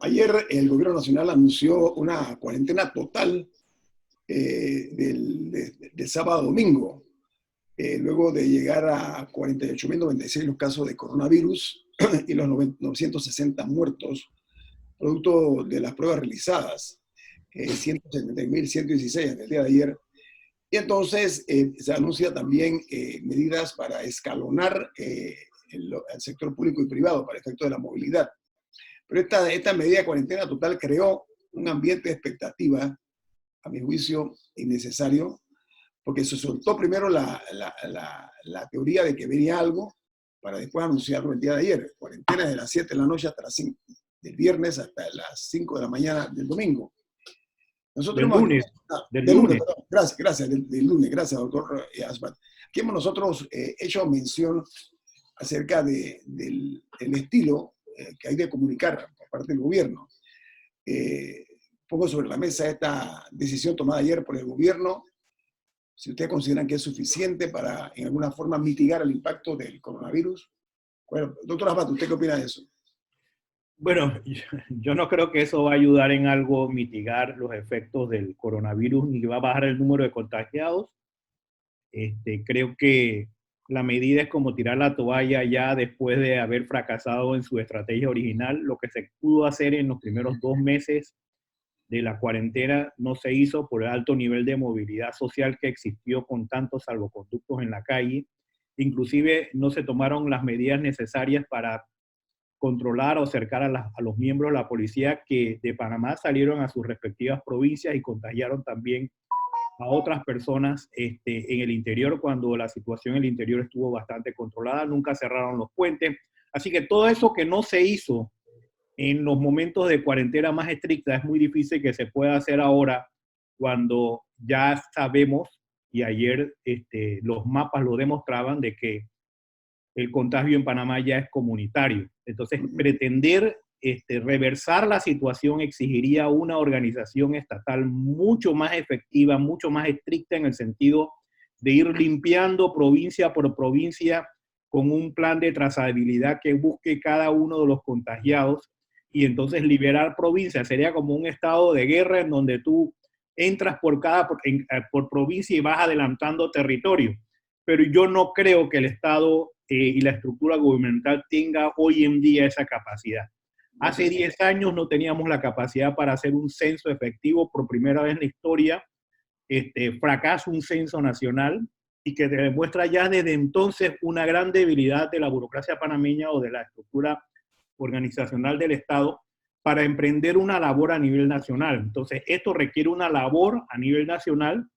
ayer el gobierno nacional anunció una cuarentena total del sábado a domingo, luego de llegar a 48.096 los casos de coronavirus y los 960 muertos, producto de las pruebas realizadas, 170.116 en el día de ayer. Y entonces se anuncia también medidas para escalonar el sector público y privado para efecto de la movilidad. Pero esta medida de cuarentena total creó un ambiente de expectativa, a mi juicio, innecesario, porque se soltó primero la teoría de que venía algo para después anunciarlo el día de ayer. Cuarentena de las 7 de la noche hasta las 5, del viernes hasta las 5 de la mañana del domingo. Nosotros del lunes. Perdón, gracias, del lunes, gracias, doctor Asbat. Aquí hemos nosotros hecho mención acerca del estilo que hay de comunicar por parte del gobierno. Pongo sobre la mesa esta decisión tomada ayer por el gobierno, si ustedes consideran que es suficiente para, en alguna forma, mitigar el impacto del coronavirus. Bueno, doctor Asbat, ¿usted qué opina de eso? Bueno, yo no creo que eso va a ayudar en algo a mitigar los efectos del coronavirus ni va a bajar el número de contagiados. Creo que la medida es como tirar la toalla ya después de haber fracasado en su estrategia original. Lo que se pudo hacer en los primeros 2 meses de la cuarentena no se hizo por el alto nivel de movilidad social que existió con tantos salvoconductos en la calle. Inclusive no se tomaron las medidas necesarias para controlar o acercar a los miembros de la policía que de Panamá salieron a sus respectivas provincias y contagiaron también a otras personas en el interior cuando la situación en el interior estuvo bastante controlada. Nunca cerraron los puentes. Así que todo eso que no se hizo en los momentos de cuarentena más estricta es muy difícil que se pueda hacer ahora cuando ya sabemos, y ayer los mapas lo demostraban, de que el contagio en Panamá ya es comunitario. Entonces, pretender reversar la situación exigiría una organización estatal mucho más efectiva, mucho más estricta en el sentido de ir limpiando provincia por provincia con un plan de trazabilidad que busque cada uno de los contagiados y entonces liberar provincias. Sería como un estado de guerra en donde tú entras por provincia y vas adelantando territorio. Pero yo no creo que el Estado y la estructura gubernamental tenga hoy en día esa capacidad. Hace 10 años no teníamos la capacidad para hacer un censo efectivo. Por primera vez en la historia fracasa un censo nacional y que demuestra ya desde entonces una gran debilidad de la burocracia panameña o de la estructura organizacional del Estado para emprender una labor a nivel nacional. Entonces, esto requiere una labor a nivel nacional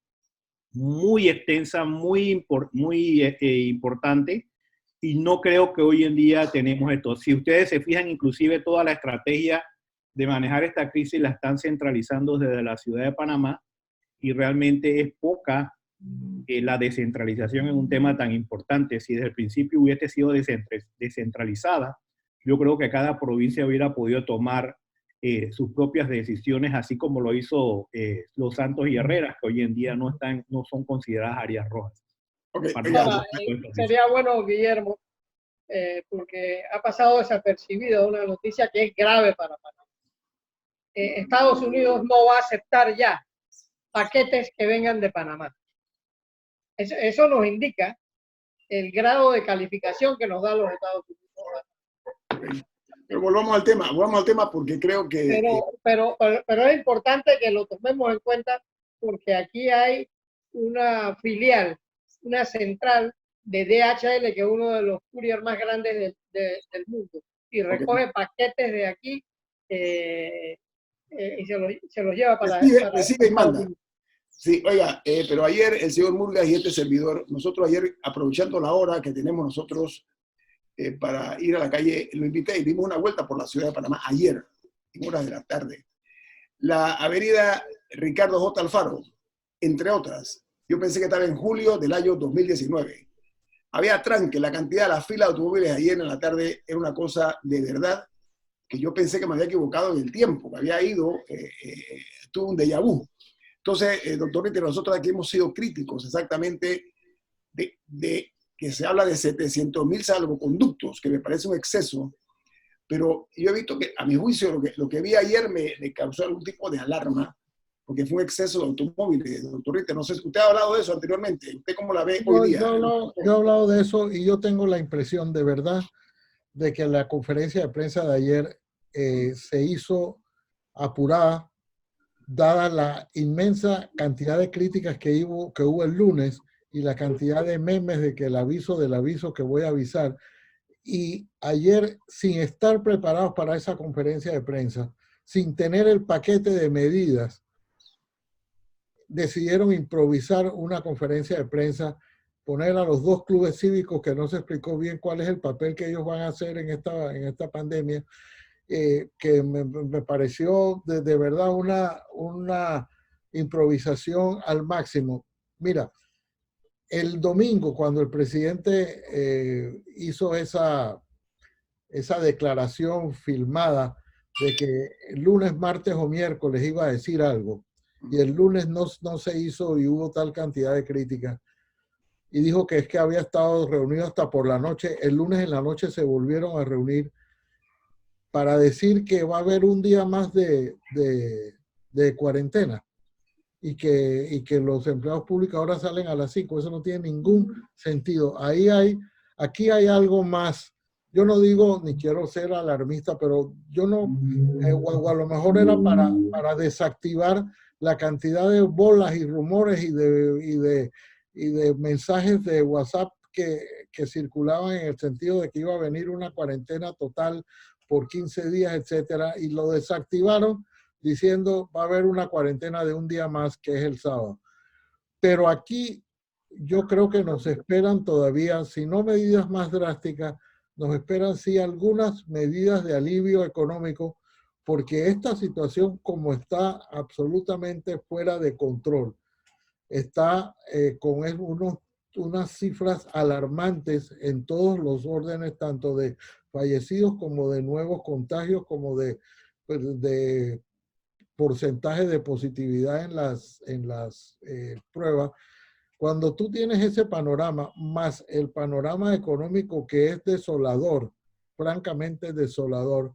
muy extensa, muy importante, y no creo que hoy en día tenemos esto. Si ustedes se fijan, inclusive toda la estrategia de manejar esta crisis la están centralizando desde la ciudad de Panamá, y realmente es poca la descentralización en un tema tan importante. Si desde el principio hubiese sido descentralizada, yo creo que cada provincia hubiera podido tomar sus propias decisiones, así como lo hizo Los Santos y Herreras, que hoy en día no son consideradas áreas rojas. Okay. Ahora, sería bueno, Guillermo, porque ha pasado desapercibida una noticia que es grave para Panamá. Estados Unidos no va a aceptar ya paquetes que vengan de Panamá. Eso nos indica el grado de calificación que nos dan los Estados Unidos. Okay. Pero volvamos al tema porque creo que... Pero es importante que lo tomemos en cuenta porque aquí hay una filial, una central de DHL, que es uno de los courier más grandes del mundo, y recoge paquetes de aquí y se los lleva para recibe y manda. Sí, oiga, pero ayer el señor Murgas y este servidor, nosotros ayer, aprovechando la hora que tenemos nosotros para ir a la calle, lo invité y dimos una vuelta por la ciudad de Panamá ayer, en horas de la tarde. La avenida Ricardo J. Alfaro, entre otras. Yo pensé que estaba en julio del año 2019. Había tranque, la cantidad de la fila de automóviles ayer en la tarde era una cosa de verdad que yo pensé que me había equivocado en el tiempo, que había ido, tuve un déjà vu. Entonces, doctor Ritter, nosotros aquí hemos sido críticos exactamente de que se habla de 700.000 salvoconductos, que me parece un exceso, pero yo he visto que, a mi juicio, lo que vi ayer me causó algún tipo de alarma, porque fue un exceso de automóviles, doctor Ritter. No sé si usted ha hablado de eso anteriormente. ¿Usted cómo la ve hoy día? Yo he hablado de eso y yo tengo la impresión de verdad de que la conferencia de prensa de ayer se hizo apurada, dada la inmensa cantidad de críticas que hubo el lunes y la cantidad de memes de que el aviso del aviso que voy a avisar. Y ayer, sin estar preparados para esa conferencia de prensa, sin tener el paquete de medidas, decidieron improvisar una conferencia de prensa, poner a los dos clubes cívicos que no se explicó bien cuál es el papel que ellos van a hacer en esta pandemia, que me pareció de verdad una improvisación al máximo. Mira, el domingo cuando el presidente hizo esa declaración filmada de que el lunes, martes o miércoles iba a decir algo, y el lunes no se hizo y hubo tal cantidad de críticas, y dijo que es que había estado reunido hasta por la noche. El lunes en la noche se volvieron a reunir para decir que va a haber un día más de cuarentena y que los empleados públicos ahora salen a las 5. Eso no tiene ningún sentido. Aquí hay algo más. Yo no digo, ni quiero ser alarmista, pero yo no, o a lo mejor era para desactivar la cantidad de bolas y rumores y de mensajes de WhatsApp que circulaban en el sentido de que iba a venir una cuarentena total por 15 días, etcétera, y lo desactivaron diciendo va a haber una cuarentena de un día más, que es el sábado. Pero aquí yo creo que nos esperan todavía, si no medidas más drásticas, nos esperan sí algunas medidas de alivio económico, porque esta situación, como está absolutamente fuera de control, está con unas cifras alarmantes en todos los órdenes, tanto de fallecidos como de nuevos contagios, como de porcentaje de positividad en las pruebas. Cuando tú tienes ese panorama, más el panorama económico que es desolador, francamente desolador,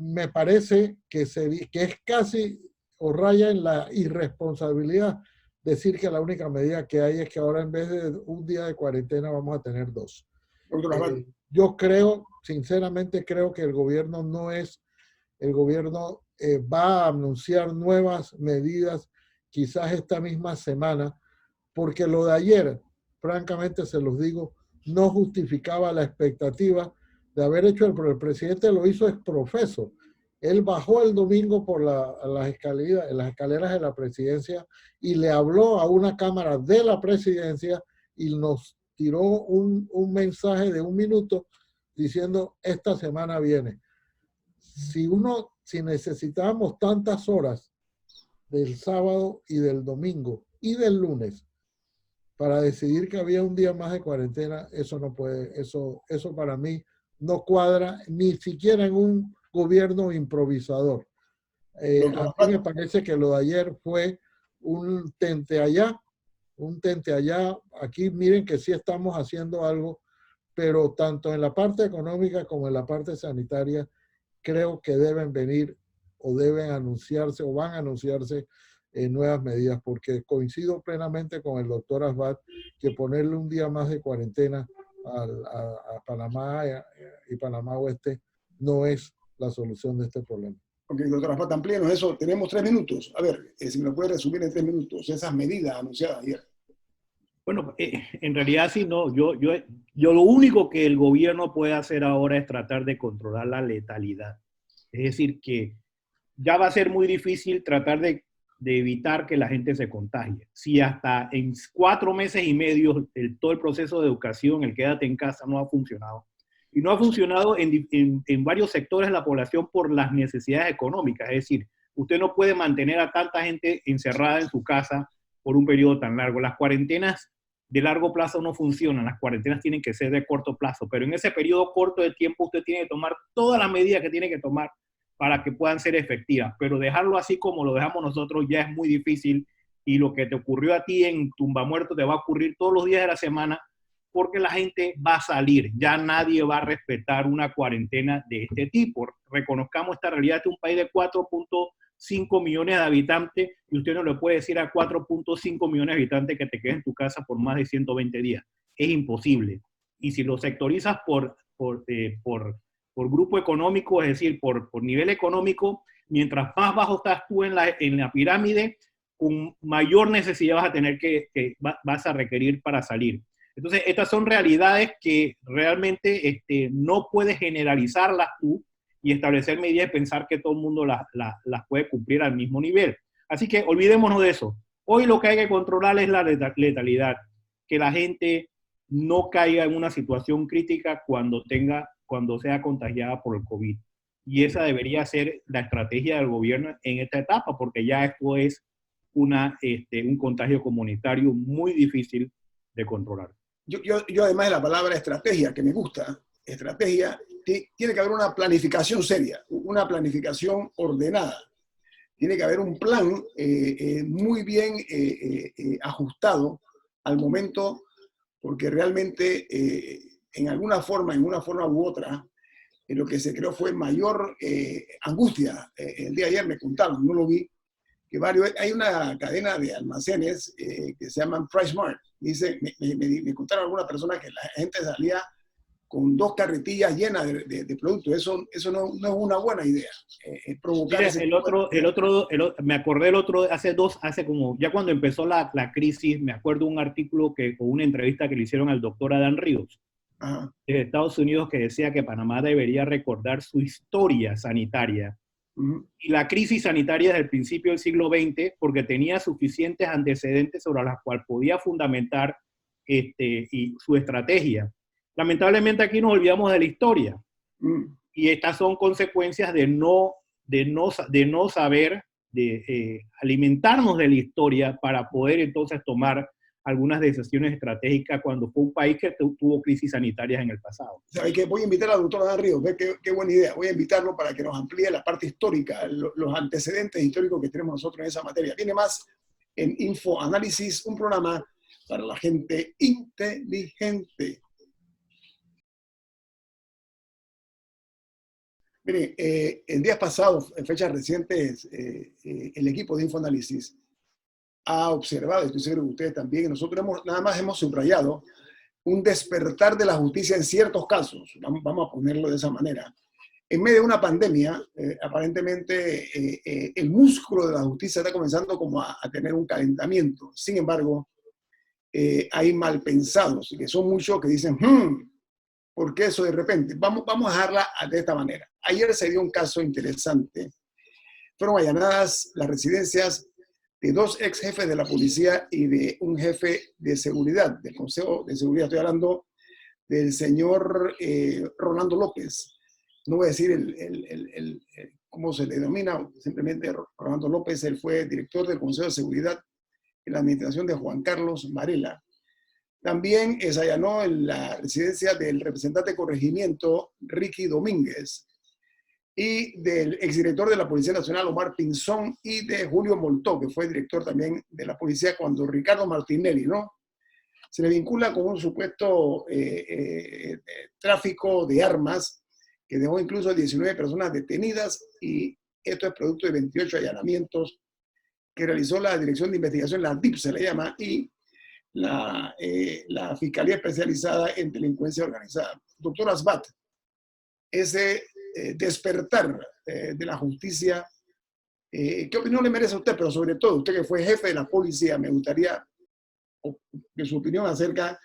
me parece que es casi o raya en la irresponsabilidad decir que la única medida que hay es que ahora en vez de un día de cuarentena vamos a tener 2. Yo creo, sinceramente creo que el gobierno va a anunciar nuevas medidas quizás esta misma semana, porque lo de ayer, francamente se los digo, no justificaba la expectativa de haber hecho el presidente lo hizo exprofeso. Él bajó el domingo por las escaleras de la presidencia y le habló a una cámara de la presidencia y nos tiró un mensaje de 1 minuto diciendo esta semana viene. Si necesitábamos tantas horas del sábado y del domingo y del lunes para decidir que había un día más de cuarentena, eso no puede, eso para mí no cuadra ni siquiera en un gobierno improvisador. A mí me parece que lo de ayer fue un tente allá. Aquí miren que sí estamos haciendo algo, pero tanto en la parte económica como en la parte sanitaria creo que deben venir o deben anunciarse o van a anunciarse nuevas medidas, porque coincido plenamente con el doctor Asbat que ponerle un día más de cuarentena a Panamá y Panamá Oeste no es la solución de este problema. Ok, doctor Asbat, amplíenos eso. Tenemos 3 minutos. A ver, si me lo puede resumir en 3 minutos, esas medidas anunciadas ayer. Bueno, en realidad sí, no. Yo lo único que el gobierno puede hacer ahora es tratar de controlar la letalidad. Es decir, que ya va a ser muy difícil tratar de evitar que la gente se contagie. Si hasta en 4 meses y medio todo el proceso de educación, el quédate en casa, no ha funcionado. Y no ha funcionado en varios sectores de la población por las necesidades económicas. Es decir, usted no puede mantener a tanta gente encerrada en su casa por un periodo tan largo. Las cuarentenas de largo plazo no funcionan, las cuarentenas tienen que ser de corto plazo, pero en ese periodo corto de tiempo usted tiene que tomar todas las medidas que tiene que tomar para que puedan ser efectivas, pero dejarlo así como lo dejamos nosotros ya es muy difícil, y lo que te ocurrió a ti en Tumbamuerto te va a ocurrir todos los días de la semana porque la gente va a salir. Ya nadie va a respetar una cuarentena de este tipo. Reconozcamos esta realidad de un país de 4.5 millones de habitantes y usted no le puede decir a 4.5 millones de habitantes que te quedes en tu casa por más de 120 días. Es imposible. Y si lo sectorizas por grupo económico, es decir, por nivel económico, mientras más bajo estás tú en la pirámide, con mayor necesidad vas a tener vas a requerir para salir. Entonces, estas son realidades que realmente no puedes generalizarlas tú y establecer medidas y pensar que todo el mundo las puede cumplir al mismo nivel. Así que olvidémonos de eso. Hoy lo que hay que controlar es la letalidad, que la gente no caiga en una situación crítica cuando sea contagiada por el COVID. Y esa debería ser la estrategia del gobierno en esta etapa, porque ya esto es un contagio comunitario muy difícil de controlar. Yo además de la palabra estrategia, que me gusta, estrategia, tiene que haber una planificación seria, una planificación ordenada. Tiene que haber un plan muy bien ajustado al momento, porque realmente en una forma u otra, lo que se creó fue mayor angustia. El día de ayer me contaron, no lo vi, que hay una cadena de almacenes que se llaman PriceSmart. Dice, me contaron algunas personas que la gente salía con 2 carretillas llenas de productos. Eso no es una buena idea. Provocar Mira, me acordé ya cuando empezó la crisis, me acuerdo un artículo o una entrevista que le hicieron al doctor Adán Ríos, Ajá. de Estados Unidos, que decía que Panamá debería recordar su historia sanitaria. Y la crisis sanitaria desde el principio del siglo XX, porque tenía suficientes antecedentes sobre las cuales podía fundamentar y su estrategia. Lamentablemente aquí nos olvidamos de la historia. Y estas son consecuencias de no saber, alimentarnos de la historia para poder entonces tomar algunas decisiones estratégicas cuando fue un país que tuvo crisis sanitarias en el pasado. ¿Sabe qué? Voy a invitar al doctor Adán Ríos, ve qué buena idea. Voy a invitarlo para que nos amplíe la parte histórica, los antecedentes históricos que tenemos nosotros en esa materia. Viene más en InfoAnálisis, un programa para la gente inteligente. Mire, en días pasados, en fechas recientes, el equipo de InfoAnálisis ha observado, estoy seguro que ustedes también, nosotros nada más hemos subrayado un despertar de la justicia en ciertos casos, vamos a ponerlo de esa manera. En medio de una pandemia, aparentemente el músculo de la justicia está comenzando como a tener un calentamiento. Sin embargo, hay malpensados, que son muchos que dicen, ¿por qué eso de repente? Vamos a dejarla de esta manera. Ayer se dio un caso interesante. Fueron allanadas las residencias de 2 ex jefes de la policía y de un jefe de seguridad, del Consejo de Seguridad. Estoy hablando del señor Rolando López. No voy a decir cómo se le denomina, simplemente Rolando López. Él fue director del Consejo de Seguridad en la administración de Juan Carlos Varela. También se allanó en la residencia del representante de corregimiento Ricky Domínguez, y del exdirector de la Policía Nacional, Omar Pinzón, y de Julio Moltó, que fue director también de la policía cuando Ricardo Martinelli, ¿no? Se le vincula con un supuesto tráfico de armas que dejó incluso 19 personas detenidas, y esto es producto de 28 allanamientos que realizó la Dirección de Investigación, la DIP se le llama, y la Fiscalía Especializada en Delincuencia Organizada. Doctor Asbat, ese despertar de la justicia, ¿qué opinión le merece a usted? Pero sobre todo, usted que fue jefe de la policía, me gustaría que su opinión acerca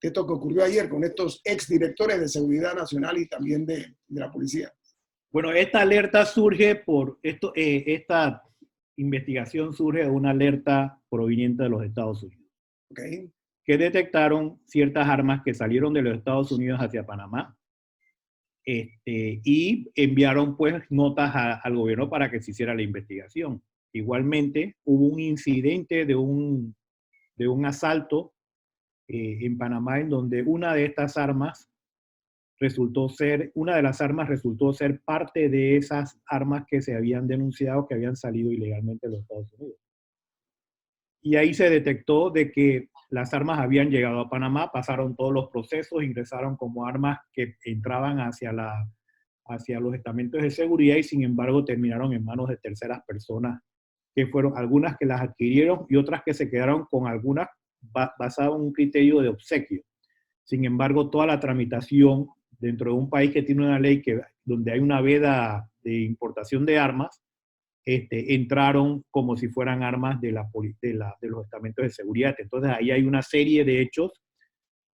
de esto que ocurrió ayer con estos exdirectores de Seguridad Nacional y también de la policía. Bueno, esta alerta surge esta investigación surge de una alerta proveniente de los Estados Unidos. Okay. Que detectaron ciertas armas que salieron de los Estados Unidos hacia Panamá. Y enviaron pues notas al gobierno para que se hiciera la investigación. Igualmente hubo un incidente de un asalto en Panamá en donde una de las armas resultó ser parte de esas armas que se habían denunciado que habían salido ilegalmente de los Estados Unidos. y ahí se detectó de que las armas habían llegado a Panamá, pasaron todos los procesos, ingresaron como armas que entraban hacia los estamentos de seguridad y sin embargo terminaron en manos de terceras personas, que fueron algunas que las adquirieron y otras que se quedaron con algunas basado en un criterio de obsequio. Sin embargo, toda la tramitación dentro de un país que tiene una ley donde hay una veda de importación de armas, entraron como si fueran armas de los estamentos de seguridad. Entonces ahí hay una serie de hechos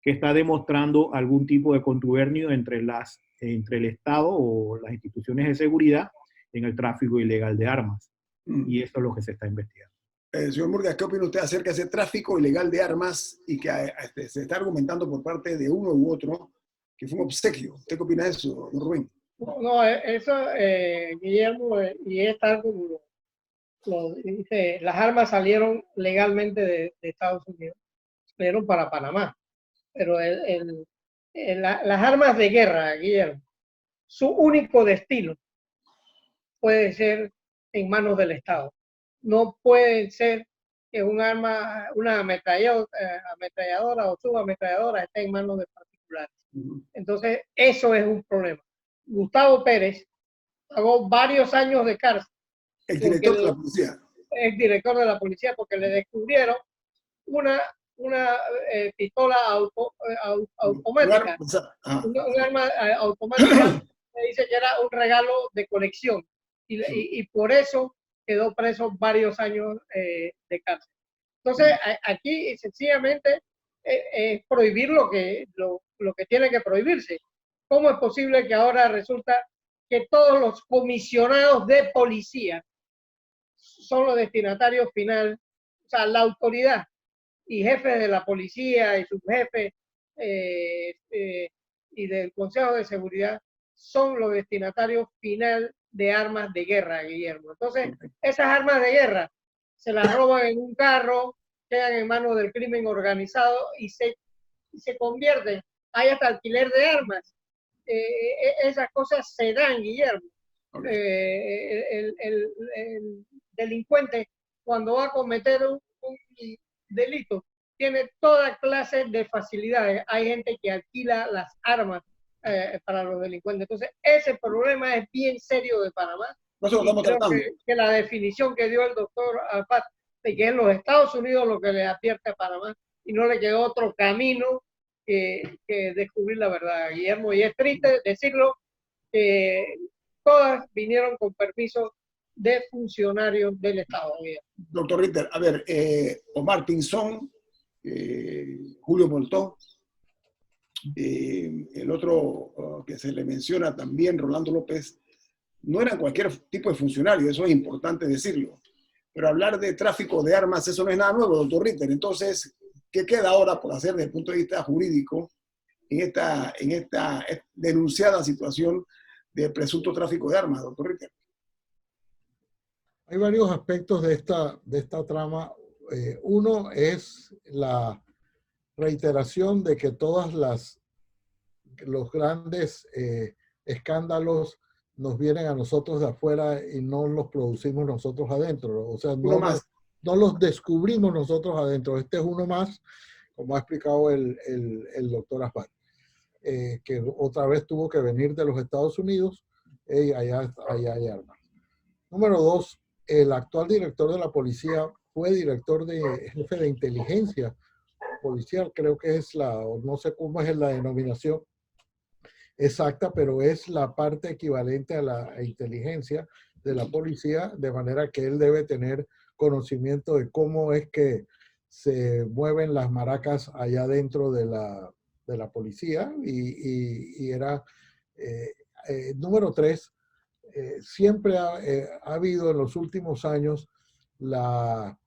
que está demostrando algún tipo de contubernio entre el Estado o las instituciones de seguridad en el tráfico ilegal de armas. Y eso es lo que se está investigando. Señor Murgas, ¿qué opina usted acerca de ese tráfico ilegal de armas y que se está argumentando por parte de uno u otro que fue un obsequio? ¿Usted qué opina de eso, don Rubén? No, eso, Guillermo, y es tal como lo dice, las armas salieron legalmente de Estados Unidos, salieron para Panamá, pero las armas de guerra, Guillermo, su único destino puede ser en manos del Estado. No puede ser que un arma, una ametralladora o subametralladora esté en manos de particulares. Entonces, eso es un problema. Gustavo Pérez pagó varios años de cárcel. El director de la policía. El director de la policía, porque le descubrieron una pistola automática. Un arma automática que dice que era un regalo de colección. Y por eso quedó preso varios años de cárcel. Entonces, aquí sencillamente es prohibir lo que tiene que prohibirse. ¿Cómo es posible que ahora resulta que todos los comisionados de policía son los destinatarios finales? O sea, la autoridad y jefes de la policía y subjefes y del Consejo de Seguridad son los destinatarios final de armas de guerra, Guillermo. Entonces, esas armas de guerra se las roban en un carro, quedan en manos del crimen organizado y se convierten, hay hasta alquiler de armas. Esas cosas se dan, Guillermo. El delincuente, cuando va a cometer un delito, tiene toda clase de facilidades. Hay gente que alquila las armas para los delincuentes. Entonces, ese problema es bien serio de Panamá. Nosotros creo que la definición que dio el doctor Alpat, de que es los Estados Unidos lo que le advierte a Panamá y no le quedó otro camino que descubrir la verdad, Guillermo. Y es triste decirlo, que todas vinieron con permiso de funcionarios del Estado. Doctor Ritter, a ver, Omar Pinzón, Julio Moltó, el otro que se le menciona también, Rolando López, no eran cualquier tipo de funcionario, eso es importante decirlo. Pero hablar de tráfico de armas, eso no es nada nuevo, doctor Ritter. Entonces, ¿qué queda ahora por hacer desde el punto de vista jurídico en esta denunciada situación de presunto tráfico de armas, doctor Ritter? Hay varios aspectos de esta trama. Uno es la reiteración de que los grandes escándalos nos vienen a nosotros de afuera y no los producimos nosotros adentro. O sea, no los descubrimos nosotros adentro. Este es uno más, como ha explicado el doctor Asbat, que otra vez tuvo que venir de los Estados Unidos y allá hay armas. Número dos, el actual director de la policía fue jefe de inteligencia policial, creo que es no sé cómo es la denominación exacta, pero es la parte equivalente a la inteligencia de la policía, de manera que él debe tener conocimiento de cómo es que se mueven las maracas allá dentro de la policía. Y era, número tres, siempre ha habido en los últimos años la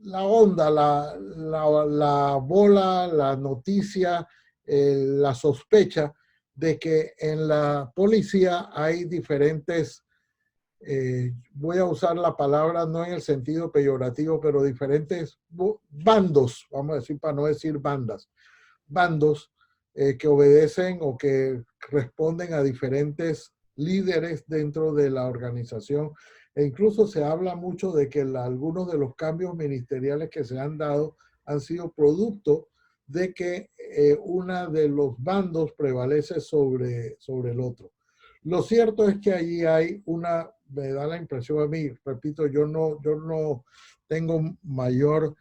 onda, la bola, la noticia, la sospecha de que en la policía hay diferentes, voy a usar la palabra no en el sentido peyorativo, pero diferentes bandos, vamos a decir, para no decir bandas, bandos que obedecen o que responden a diferentes líderes dentro de la organización E incluso se habla mucho de que algunos de los cambios ministeriales que se han dado han sido producto de que uno de los bandos prevalece sobre el otro. Lo cierto es que allí hay me da la impresión a mí, repito, yo no tengo mayor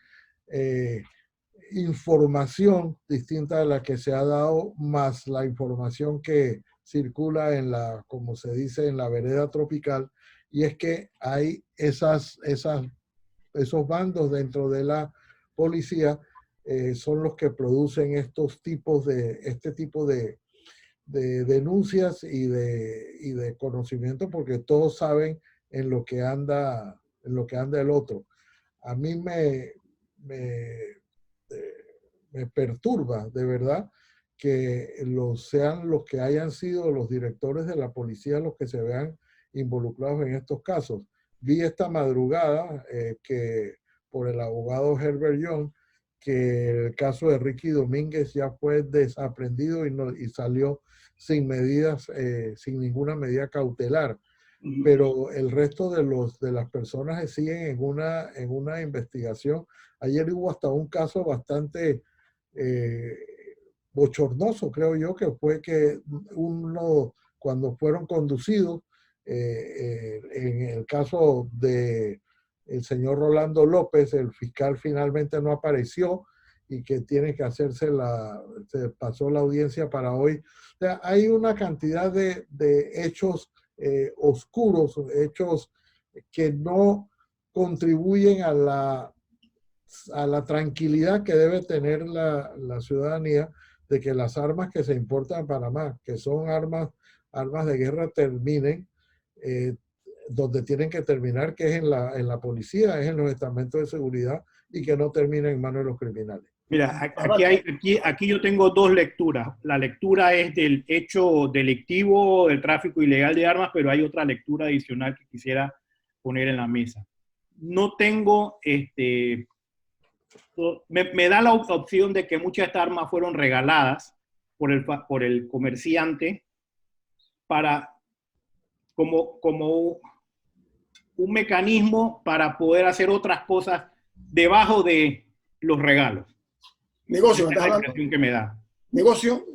información distinta de la que se ha dado, más la información que circula como se dice, en la vereda tropical, y es que hay esos bandos dentro de la policía, son los que producen este tipo de denuncias y de conocimiento, porque todos saben en lo que anda el otro. A mí me perturba de verdad que sean los que hayan sido los directores de la policía los que se vean involucrados en estos casos. Vi esta madrugada que por el abogado Herbert Young, que el caso de Ricky Domínguez ya fue desaprendido y salió sin ninguna medida cautelar. Pero el resto de las personas siguen en una investigación. Ayer hubo hasta un caso bastante bochornoso, creo yo, que fue que cuando fueron conducidos, en el caso de el señor Rolando López, el fiscal finalmente no apareció y que tiene que se pasó la audiencia para hoy. O sea, hay una cantidad de hechos oscuros, hechos que no contribuyen a la tranquilidad que debe tener la ciudadanía de que las armas que se importan a Panamá, que son armas de guerra, terminen donde tienen que terminar, que es en la policía, es en los estamentos de seguridad, y que no terminen en manos de los criminales. Mira, aquí yo tengo dos lecturas. La lectura es del hecho delictivo, del tráfico ilegal de armas, pero hay otra lectura adicional que quisiera poner en la mesa. No tengo, me da la opción de que muchas de estas armas fueron regaladas por el comerciante como un mecanismo para poder hacer otras cosas debajo de los regalos. Negocio, ¿me estás hablando? La impresión que me da. ¿Negocio?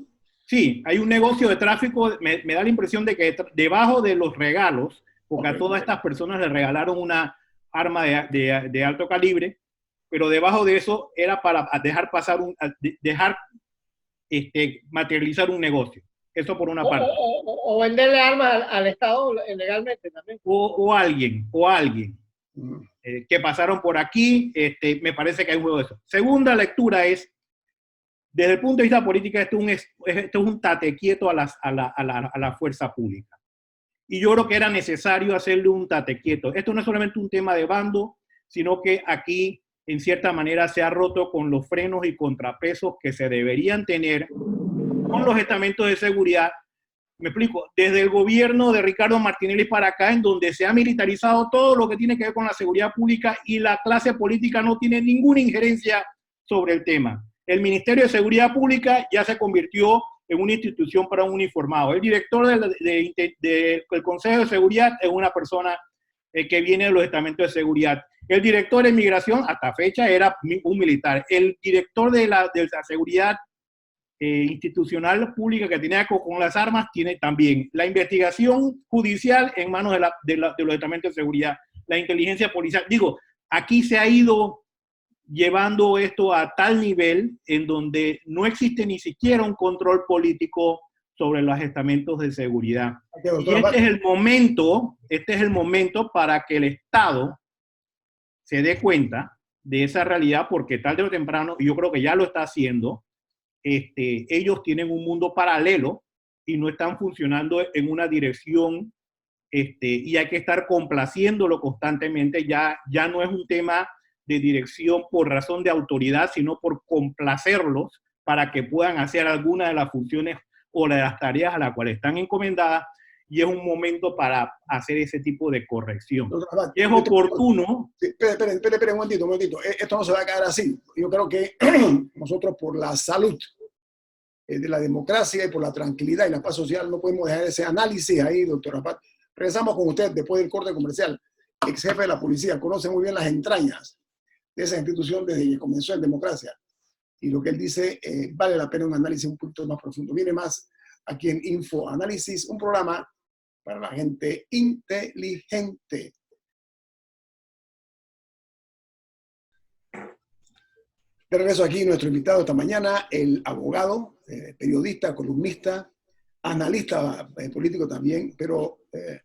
Sí, hay un negocio de tráfico, me da la impresión de que debajo de los regalos, porque a todas estas personas les regalaron una arma de alto calibre, pero debajo de eso era para materializar un negocio. Eso por una parte. O venderle armas al Estado legalmente también. O alguien. Que pasaron por aquí, me parece que hay un juego de eso. Segunda lectura es, desde el punto de vista político, esto es un tate quieto a la fuerza pública. Y yo creo que era necesario hacerle un tate quieto. Esto no es solamente un tema de bando, sino que aquí, en cierta manera, se ha roto con los frenos y contrapesos que se deberían tener con los estamentos de seguridad. Me explico, desde el gobierno de Ricardo Martinelli para acá, en donde se ha militarizado todo lo que tiene que ver con la seguridad pública y la clase política no tiene ninguna injerencia sobre el tema. El Ministerio de Seguridad Pública ya se convirtió en una institución para un uniformado. El director del Consejo de Seguridad es una persona que viene de los estamentos de seguridad. El director de Migración, hasta fecha, era un militar. El director de la seguridad institucional pública que tenía con las armas tiene también. La investigación judicial en manos de los estamentos de seguridad. La inteligencia policial. Digo, aquí se ha ido llevando esto a tal nivel en donde no existe ni siquiera un control político sobre los estamentos de seguridad. Y este es el momento para que el Estado se dé cuenta de esa realidad, porque tarde o temprano, y yo creo que ya lo está haciendo, ellos tienen un mundo paralelo y no están funcionando en una dirección, y hay que estar complaciéndolo constantemente. Ya no es un tema de dirección por razón de autoridad, sino por complacerlos para que puedan hacer alguna de las funciones o de las tareas a las cuales están encomendadas, y es un momento para hacer ese tipo de corrección. Es oportuno. Espere un momentito. Esto no se va a quedar así. Yo creo que nosotros, por la salud de la democracia y por la tranquilidad y la paz social, no podemos dejar ese análisis ahí, doctor Rapat. Regresamos con usted después del corte comercial. ex jefe de la policía, conoce muy bien las entrañas de esa institución desde que comenzó en democracia. Y lo que él dice vale la pena un análisis un poquito más profundo. Viene más aquí en Info Análisis, un programa para la gente inteligente. De regreso aquí, nuestro invitado esta mañana, el abogado, periodista, columnista, analista político también, pero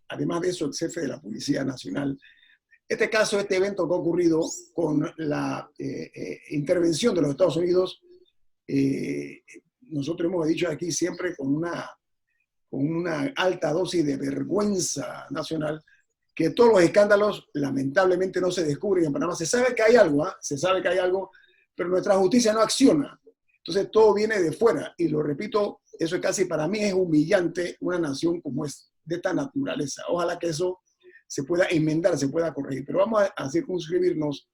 además de eso, ex jefe de la Policía Nacional. Este caso, este evento que ha ocurrido con la intervención de los Estados Unidos, nosotros hemos dicho aquí siempre con una alta dosis de vergüenza nacional, que todos los escándalos lamentablemente no se descubren en Panamá. Se sabe que hay algo, se sabe que hay algo, pero nuestra justicia no acciona. Entonces todo viene de fuera. Y lo repito, eso casi para mí es humillante una nación como es de esta naturaleza. Ojalá que eso se pueda enmendar, se pueda corregir. Pero vamos a circunscribirnos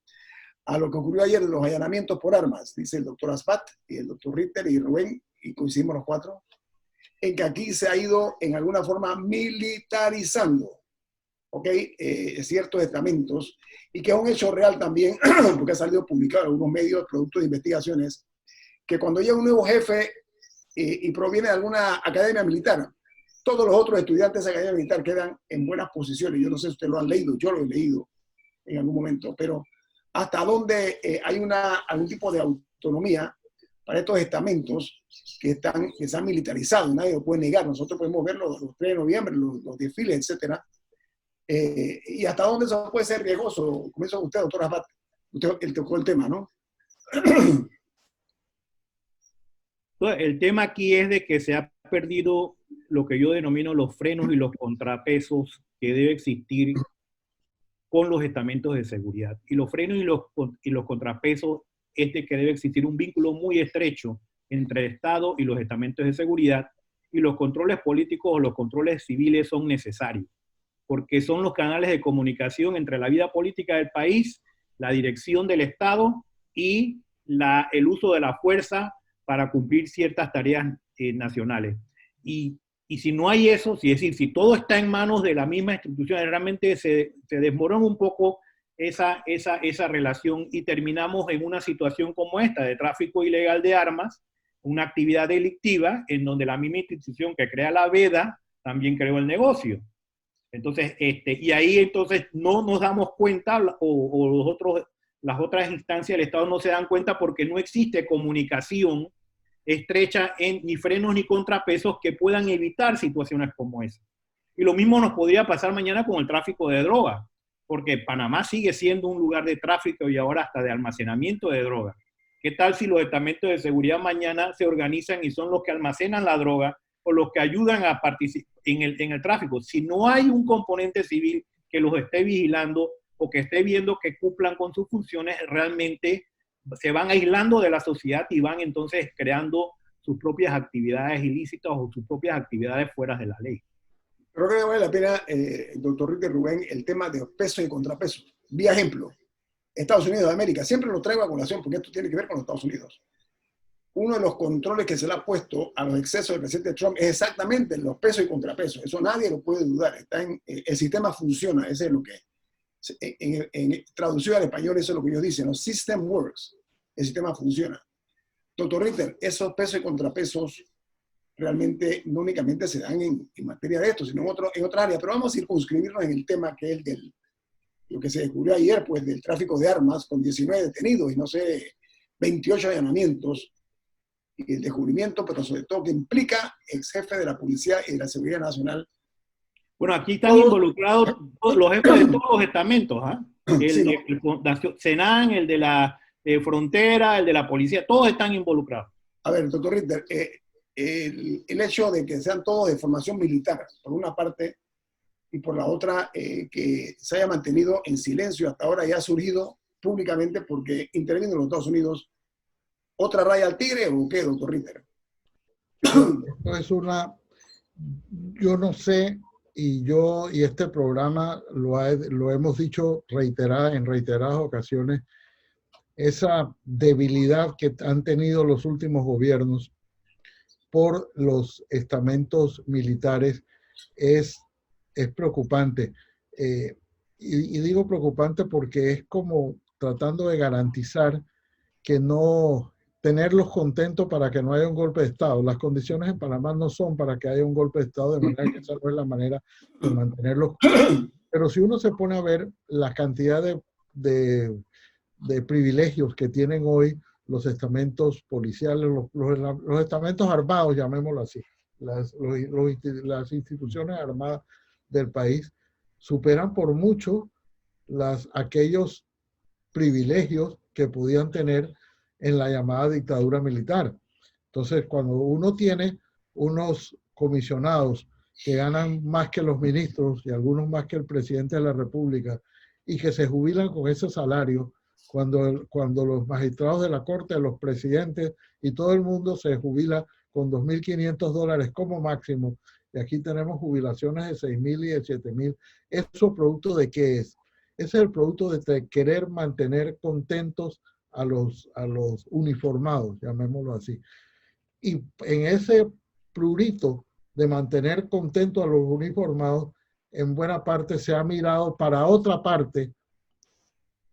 a lo que ocurrió ayer de los allanamientos por armas, dice el doctor Aspat y el doctor Ritter y Rubén, y coincidimos los cuatro, en que aquí se ha ido en alguna forma militarizando, ¿ok? Ciertos estamentos, y que es un hecho real también, porque ha salido publicado en algunos medios, producto de investigaciones, que cuando llega un nuevo jefe y proviene de alguna academia militar, todos los otros estudiantes de esa academia militar quedan en buenas posiciones. Yo no sé si ustedes lo han leído, yo lo he leído en algún momento, pero hasta dónde hay algún tipo de autonomía para estos estamentos que se han militarizado, nadie lo puede negar. Nosotros podemos ver los 3 de noviembre, los desfiles, etcétera. Y hasta dónde eso puede ser riesgoso. Comienza usted, doctor Aspat. Usted tocó el tema, ¿no? El tema aquí es de que se ha perdido lo que yo denomino los frenos y los contrapesos que debe existir con los estamentos de seguridad. Y los frenos y los contrapesos es de que debe existir un vínculo muy estrecho entre el Estado y los estamentos de seguridad, y los controles políticos o los controles civiles son necesarios, porque son los canales de comunicación entre la vida política del país, la dirección del Estado y el uso de la fuerza para cumplir ciertas tareas nacionales. Y si no hay eso, es decir, si todo está en manos de la misma institución, realmente se desmorona un poco esa relación y terminamos en una situación como esta, de tráfico ilegal de armas, una actividad delictiva en donde la misma institución que crea la veda también creó el negocio. Entonces, y ahí entonces no nos damos cuenta, las otras instancias del Estado no se dan cuenta porque no existe comunicación estrecha ni frenos ni contrapesos que puedan evitar situaciones como esa. Y lo mismo nos podría pasar mañana con el tráfico de drogas, porque Panamá sigue siendo un lugar de tráfico y ahora hasta de almacenamiento de drogas. ¿Qué tal si los estamentos de seguridad mañana se organizan y son los que almacenan la droga o los que ayudan a participar en el tráfico? Si no hay un componente civil que los esté vigilando o que esté viendo que cumplan con sus funciones, realmente se van aislando de la sociedad y van entonces creando sus propias actividades ilícitas o sus propias actividades fuera de la ley. Creo que vale la pena, doctor Ritter Rubén, el tema de peso y contrapeso. Vía ejemplo, Estados Unidos de América, siempre lo traigo a colación porque esto tiene que ver con los Estados Unidos. Uno de los controles que se le ha puesto a los excesos del presidente Trump es exactamente los pesos y contrapesos. Eso nadie lo puede dudar. El sistema funciona, ese es lo que traducido al español, eso es lo que ellos dicen, ¿no? System works, el sistema funciona. Doctor Ritter, esos pesos y contrapesos realmente no únicamente se dan en materia de esto, sino en otra área. Pero vamos a circunscribirnos en el tema que es lo que se descubrió ayer, pues del tráfico de armas, con 19 detenidos y no sé, 28 allanamientos, y el descubrimiento, pero sobre todo que implica ex jefe de la Policía y de la Seguridad Nacional. Bueno, aquí están involucrados los jefes de todos los estamentos, ¿ah? Sí, ¿no? El Senan, el de la frontera, el de la policía, todos están involucrados. A ver, doctor Ritter, el hecho de que sean todos de formación militar, por una parte, y por la otra, que se haya mantenido en silencio hasta ahora y ha surgido públicamente porque intervienen los Estados Unidos, ¿otra raya al tigre o qué, doctor Ritter? Esto es yo no sé, y este programa lo hemos dicho en reiteradas ocasiones, esa debilidad que han tenido los últimos gobiernos por los estamentos militares es preocupante. y digo preocupante porque es como tratando de garantizar que no tenerlos contentos para que no haya un golpe de Estado. Las condiciones en Panamá no son para que haya un golpe de Estado, de manera que esa no es la manera de mantenerlos. Pero si uno se pone a ver la cantidad de privilegios que tienen hoy los estamentos policiales, los estamentos armados, llamémoslo así, las instituciones armadas del país, superan por mucho aquellos privilegios que podían tener en la llamada dictadura militar. Entonces, cuando uno tiene unos comisionados que ganan más que los ministros y algunos más que el presidente de la República y que se jubilan con ese salario, cuando los magistrados de la Corte, los presidentes y todo el mundo se jubila con $2.500 como máximo, y aquí tenemos jubilaciones de 6.000 y de 7.000, ¿eso producto de qué es? Ese es el producto de querer mantener contentos a los uniformados, llamémoslo así. Y en ese prurito de mantener contentos a los uniformados, en buena parte se ha mirado para otra parte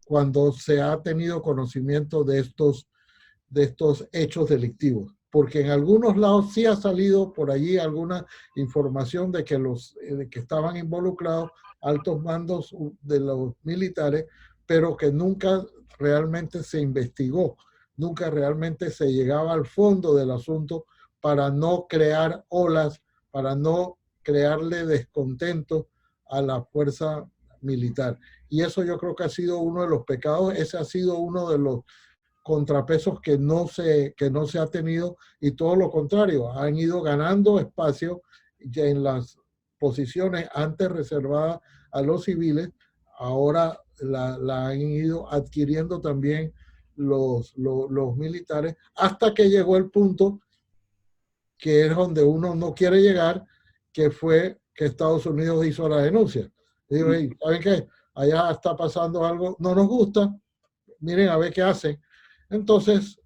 cuando se ha tenido conocimiento de estos hechos delictivos. Porque en algunos lados sí ha salido por allí alguna información de que que estaban involucrados altos mandos de los militares, pero que nunca realmente se investigó, nunca realmente se llegaba al fondo del asunto para no crear olas, para no crearle descontento a la fuerza militar. Y eso yo creo que ha sido uno de los pecados, ese ha sido uno de los contrapesos que no se ha tenido, y todo lo contrario, han ido ganando espacio ya en las posiciones antes reservadas a los civiles, ahora la han ido adquiriendo también los militares, hasta que llegó el punto que es donde uno no quiere llegar, que fue que Estados Unidos hizo la denuncia. Digo, hey, ¿saben qué? Allá está pasando algo, no nos gusta, miren a ver qué hacen. Entonces,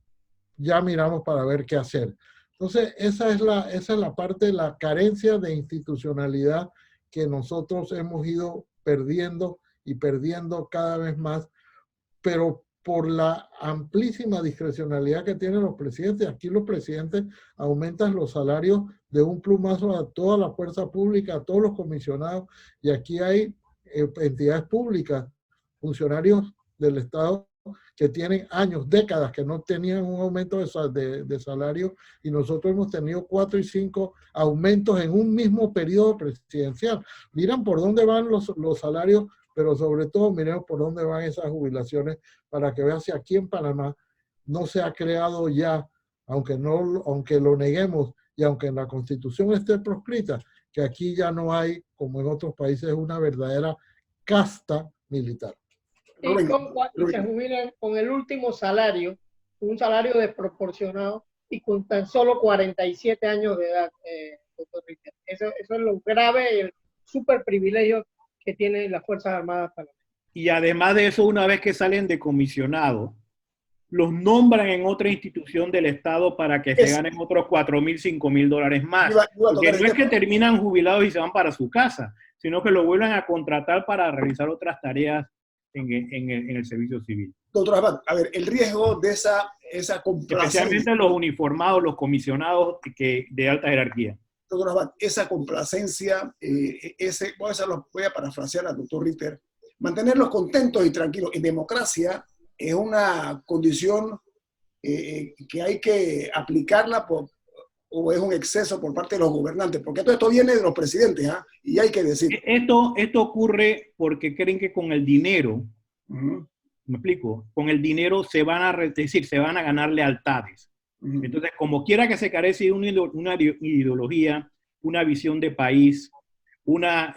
ya miramos para ver qué hacer. Entonces, esa es la parte, la carencia de institucionalidad que nosotros hemos ido perdiendo y perdiendo cada vez más, pero por la amplísima discrecionalidad que tienen los presidentes. Aquí los presidentes aumentan los salarios de un plumazo a toda la fuerza pública, a todos los comisionados, y aquí hay entidades públicas, funcionarios del Estado que tienen años, décadas, que no tenían un aumento de salario, y nosotros hemos tenido 4 y 5 aumentos en un mismo periodo presidencial. Miran por dónde van los salarios, pero sobre todo miremos por dónde van esas jubilaciones, para que vean si aquí en Panamá no se ha creado ya, aunque lo neguemos y aunque en la Constitución esté proscrita, que aquí ya no hay, como en otros países, una verdadera casta militar. Y se jubilan con el último salario, un salario desproporcionado y con tan solo 47 años de edad, doctor Ritter. Eso es lo grave y el súper privilegio que tienen las Fuerzas Armadas panameñas. Y además de eso, una vez que salen de comisionado, los nombran en otra institución del Estado para que se ganen otros $4.000, $5.000 más. Porque no es que terminan jubilados y se van para su casa, sino que lo vuelven a contratar para realizar otras tareas en el servicio civil. Doctor Abad, a ver, el riesgo de esa complacencia. Especialmente los uniformados, los comisionados de alta jerarquía. Doctor Abad, esa complacencia, voy a parafrasear al doctor Ritter, mantenerlos contentos y tranquilos. En democracia es una condición que hay que aplicarla o es un exceso por parte de los gobernantes, porque todo esto viene de los presidentes, ¿ah? Y hay que decir. Esto ocurre porque creen que con el dinero, ¿me explico? Con el dinero se van a ganar lealtades. Entonces, como quiera que se carece de una ideología, una visión de país, una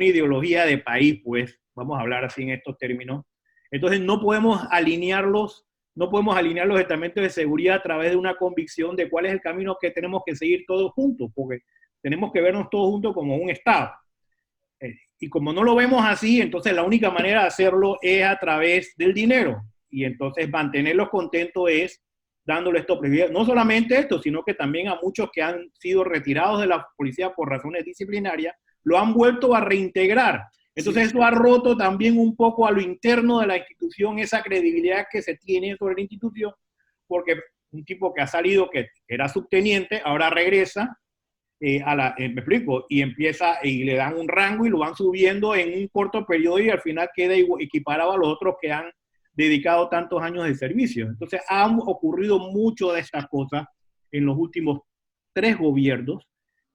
ideología de país, pues, vamos a hablar así en estos términos. Entonces, no podemos alinear los estamentos de seguridad a través de una convicción de cuál es el camino que tenemos que seguir todos juntos, porque tenemos que vernos todos juntos como un Estado. Y como no lo vemos así, entonces la única manera de hacerlo es a través del dinero. Y entonces mantenerlos contentos es dándole estos privilegios. No solamente esto, sino que también a muchos que han sido retirados de la policía por razones disciplinarias, lo han vuelto a reintegrar. Entonces eso ha roto también un poco a lo interno de la institución, esa credibilidad que se tiene sobre la institución, porque un tipo que ha salido, que era subteniente, ahora regresa, me explico, y empieza, y le dan un rango y lo van subiendo en un corto periodo y al final queda equiparado a los otros que han dedicado tantos años de servicio. Entonces han ocurrido mucho de estas cosas en los últimos 3 gobiernos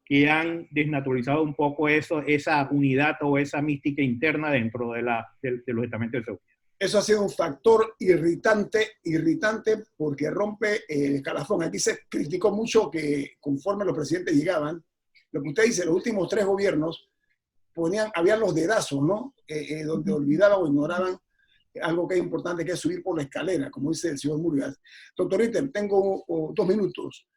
que han desnaturalizado un poco eso, esa unidad o esa mística interna dentro de los estamentos de seguridad. Eso ha sido un factor irritante porque rompe el escalafón. Aquí se criticó mucho que conforme los presidentes llegaban, lo que usted dice, los últimos 3 gobiernos habían los dedazos, ¿no? Donde olvidaban o ignoraban algo que es importante, que es subir por la escalera, como dice el señor Murgas. Doctor Ritter, tengo 2 minutos.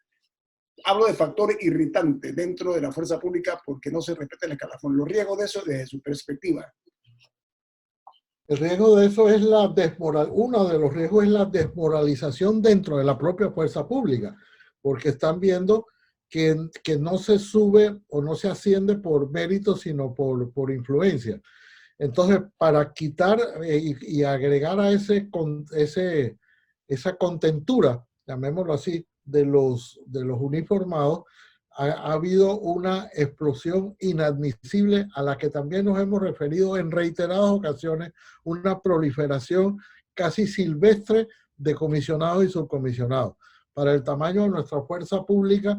Hablo de factor irritante dentro de la fuerza pública porque no se respeta el escalafón. Los riesgos de eso desde su perspectiva. El riesgo de eso es uno de los riesgos es la desmoralización dentro de la propia fuerza pública, porque están viendo que no se sube o no se asciende por mérito, sino por influencia. Entonces, para quitar y agregar a esa contentura, llamémoslo así, de los uniformados, ha habido una explosión inadmisible a la que también nos hemos referido en reiteradas ocasiones, una proliferación casi silvestre de comisionados y subcomisionados. Para el tamaño de nuestra fuerza pública,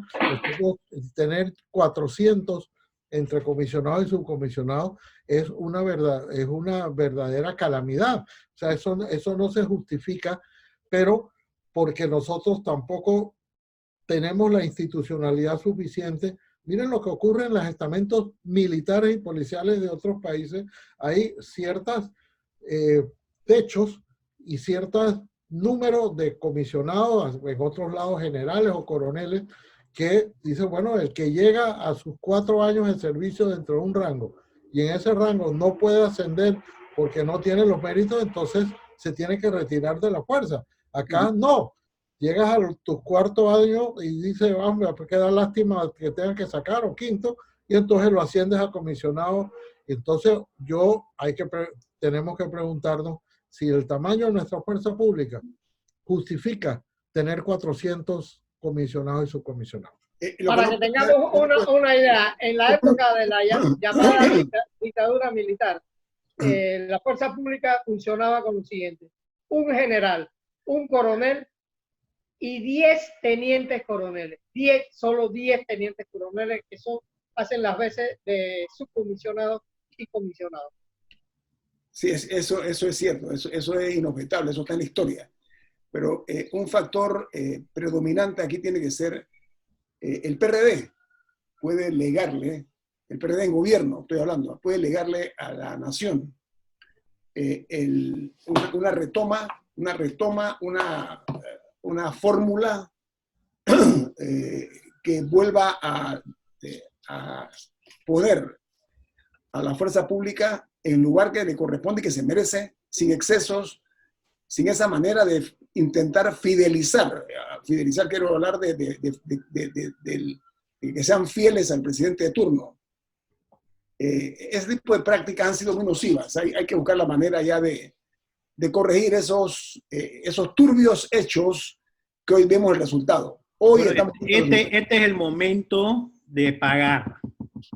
tener 400 entre comisionados y subcomisionados es una verdadera calamidad. O sea, eso no se justifica, pero porque nosotros tampoco tenemos la institucionalidad suficiente. Miren lo que ocurre en los estamentos militares y policiales de otros países. Hay ciertos techos y ciertos números de comisionados, en otros lados generales o coroneles, que dicen, bueno, el que llega a sus 4 años de servicio dentro de un rango y en ese rango no puede ascender porque no tiene los méritos, entonces se tiene que retirar de la fuerza. Acá no. Llegas a tus 4 años y dices, vamos, porque da lástima que tengan que sacar, o 5º, y entonces lo asciendes a comisionado. Entonces tenemos que preguntarnos si el tamaño de nuestra fuerza pública justifica tener 400 comisionados y subcomisionados. Para que tengamos una idea, en la época de la llamada dictadura militar, la fuerza pública funcionaba con lo siguiente: un general, un coronel y 10 tenientes coroneles. Solo 10 tenientes coroneles que hacen las veces de subcomisionados y comisionados. Sí, eso es cierto, eso es inobjetable, eso está en la historia. Pero un factor predominante aquí tiene que ser el PRD. Puede legarle, el PRD en gobierno, estoy hablando, puede legarle a la nación una fórmula que vuelva a poner a la fuerza pública en el lugar que le corresponde y que se merece, sin excesos, sin esa manera de intentar fidelizar. Fidelizar, quiero hablar de que sean fieles al presidente de turno. Ese tipo de prácticas han sido muy nocivas. Hay que buscar la manera ya de corregir esos turbios hechos que hoy vemos el resultado. Este es el momento de pagar.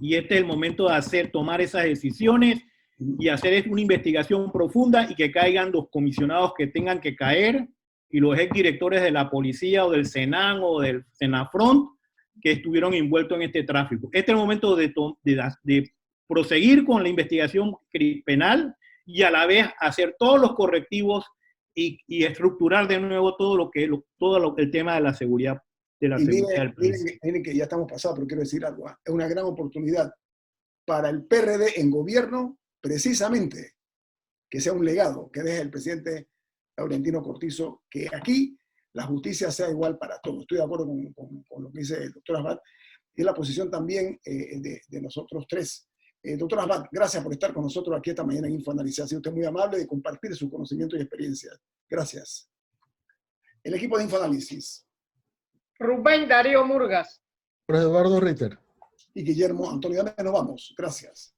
Y este es el momento de tomar esas decisiones y hacer una investigación profunda y que caigan los comisionados que tengan que caer y los exdirectores de la policía o del Senan o del Senafront que estuvieron envueltos en este tráfico. Este es el momento de proseguir con la investigación penal y a la vez hacer todos los correctivos y estructurar de nuevo todo el tema de la seguridad. Miren que ya estamos pasados, pero quiero decir algo. Es una gran oportunidad para el PRD en gobierno, precisamente, que sea un legado que deje el presidente Laurentino Cortizo, que aquí la justicia sea igual para todos. Estoy de acuerdo con lo que dice el doctor Abad, y la posición también de nosotros 3. Doctor Abad, gracias por estar con nosotros aquí esta mañana en InfoAnálisis. Ha sido usted muy amable de compartir su conocimiento y experiencia. Gracias. El equipo de InfoAnálisis. Rubén Darío Murgas. Eduardo Ritter. y Guillermo Antonio. Ya nos vamos. Gracias.